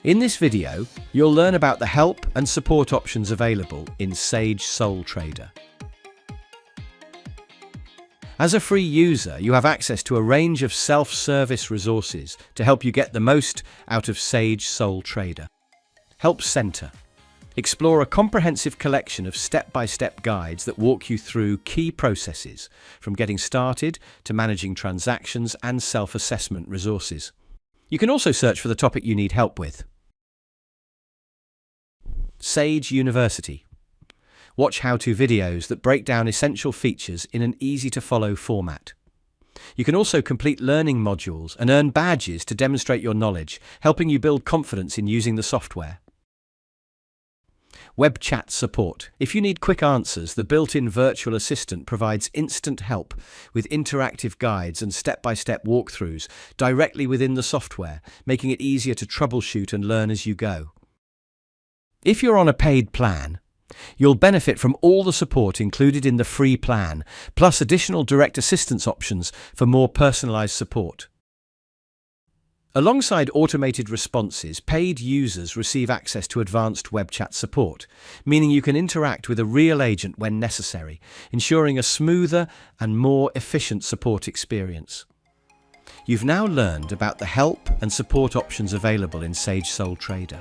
In this video, you'll learn about the help and support options available in Sage Sole Trader. As a free user, you have access to a range of self-service resources to help you get the most out of Sage Sole Trader. Help Center. Explore a comprehensive collection of step-by-step guides that walk you through key processes, from getting started to managing transactions and self-assessment resources. You can also search for the topic you need help with. Sage University. Watch how-to videos that break down essential features in an easy-to-follow format. You can also complete learning modules and earn badges to demonstrate your knowledge, helping you build confidence in using the software. Webchat support. If you need quick answers, the built-in virtual assistant provides instant help with interactive guides and step-by-step walkthroughs directly within the software, making it easier to troubleshoot and learn as you go. If you're on a paid plan, you'll benefit from all the support included in the free plan, plus additional direct assistance options for more personalized support. Alongside automated responses, paid users receive access to advanced web chat support, meaning you can interact with a real agent when necessary, ensuring a smoother and more efficient support experience. You've now learned about the help and support options available in Sage Sole Trader.